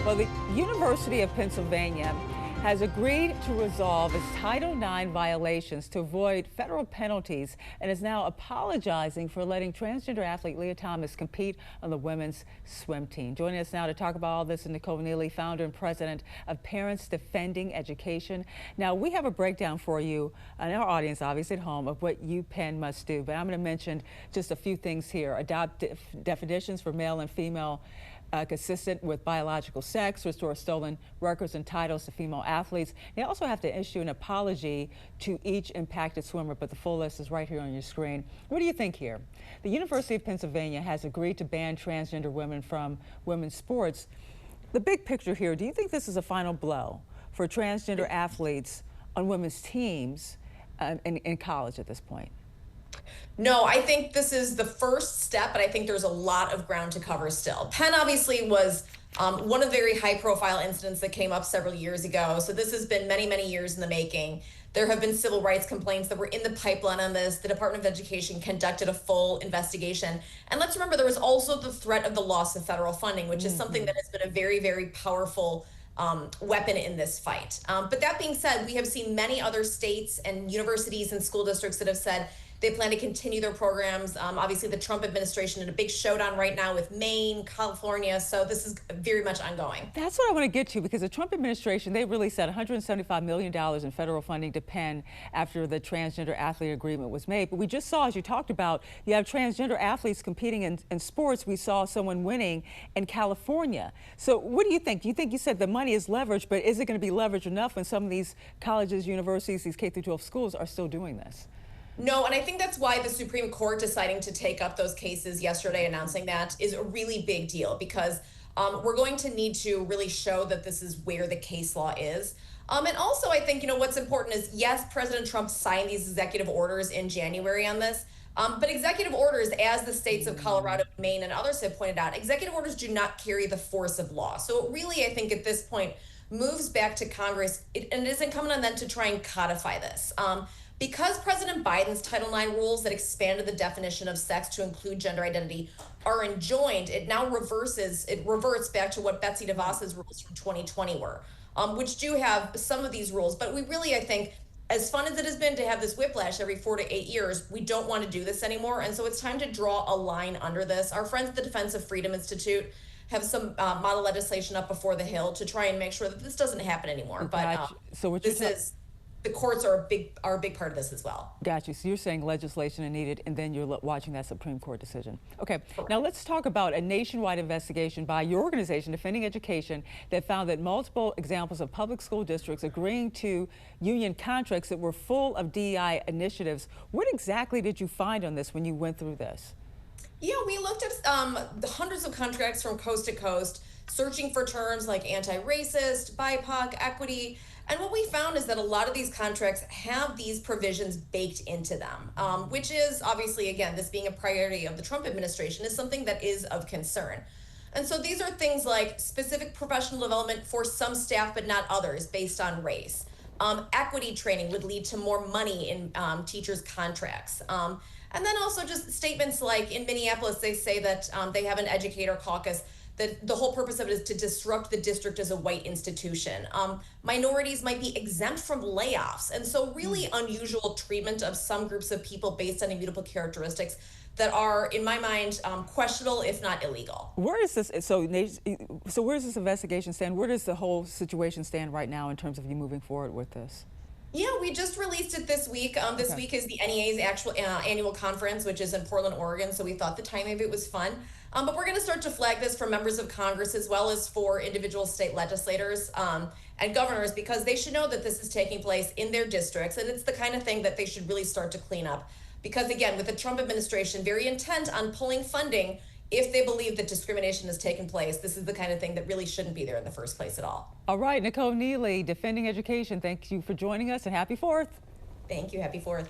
Well, the University of Pennsylvania has agreed to resolve its Title IX violations to avoid federal penalties and is now apologizing for letting transgender athlete Lia Thomas compete on the women's swim team. Joining us now to talk about all this is Nicole Neily, founder and president of Parents Defending Education. Now, we have a breakdown for you and our audience, obviously at home, of what UPenn must do, but I'm going to mention just a few things here. Adopt definitions for male and female consistent with biological sex, restore stolen records and titles to female athletes. They also have to issue an apology to each impacted swimmer, but the full list is right here on your screen. What do you think here? The University of Pennsylvania has agreed to ban transgender women from women's sports. The big picture here, do you think this is a final blow for transgender athletes on women's teams in college at this point? No, I think this is the first step, but I think there's a lot of ground to cover still. Penn obviously was one of the very high-profile incidents that came up several years ago. So this has been many, many years in the making. There have been civil rights complaints that were in the pipeline on this. The Department of Education conducted a full investigation. And let's remember, there was also the threat of the loss of federal funding, which is something that has been a very, very powerful weapon in this fight. But that being said, we have seen many other states and universities and school districts that have said they plan to continue their programs. Obviously, the Trump administration in a big showdown right now with Maine, California. So this is very much ongoing. That's what I want to get to, because the Trump administration, they really said $175 million in federal funding to Penn after the transgender athlete agreement was made. But we just saw, as you talked about, you have transgender athletes competing in sports. We saw someone winning in California. So what do you think? Do you think, you said the money is leveraged, but is it going to be leveraged enough when some of these colleges, universities, these K-12 schools are still doing this? No, and I think that's why the Supreme Court deciding to take up those cases yesterday, announcing that, is a really big deal, because we're going to need to really show that this is where the case law is. And also, I think, what's important is, yes, President Trump signed these executive orders in January on this, but executive orders, as the states of Colorado, Maine, and others have pointed out, executive orders do not carry the force of law. So it really, I think, at this point, moves back to Congress, and it is incumbent on them to try and codify this. Because President Biden's Title IX rules that expanded the definition of sex to include gender identity are enjoined, it now reverts back to what Betsy DeVos's rules from 2020 were, which do have some of these rules. But we really, I think, as fun as it has been to have this whiplash every 4 to 8 years, we don't want to do this anymore. And so it's time to draw a line under this. Our friends at the Defense of Freedom Institute have some model legislation up before the Hill to try and make sure that this doesn't happen anymore. But so what the courts are a big part of this as well. Got you. So you're saying legislation is needed, and then you're watching that Supreme Court decision. Okay. Now let's talk about a nationwide investigation by your organization, Defending Education, that found that multiple examples of public school districts agreeing to union contracts that were full of DEI initiatives. What exactly did you find on this when you went through this? Yeah, we looked at the hundreds of contracts from coast to coast, searching for terms like anti-racist, BIPOC, equity. And what we found is that a lot of these contracts have these provisions baked into them, which is obviously, again, this being a priority of the Trump administration, is something that is of concern. And so these are things like specific professional development for some staff, but not others, based on race. Equity training would lead to more money in teachers' contracts. And then also just statements like in Minneapolis, they say that they have an educator caucus, that the whole purpose of it is to disrupt the district as a white institution. Minorities might be exempt from layoffs. And so really unusual treatment of some groups of people based on immutable characteristics that are, in my mind, questionable, if not illegal. Where is this? So where does this investigation stand? Where does the whole situation stand right now in terms of you moving forward with this? Yeah, we just released it this week. This week is the NEA's actual annual conference, which is in Portland, Oregon. So we thought the timing of it was fun. But we're going to start to flag this for members of Congress as well as for individual state legislators and governors, because they should know that this is taking place in their districts. And it's the kind of thing that they should really start to clean up. Because again, with the Trump administration very intent on pulling funding, if they believe that discrimination has taken place, this is the kind of thing that really shouldn't be there in the first place at all. All right, Nicole Neily, Defending Education, thank you for joining us, and happy 4th. Thank you. Happy 4th.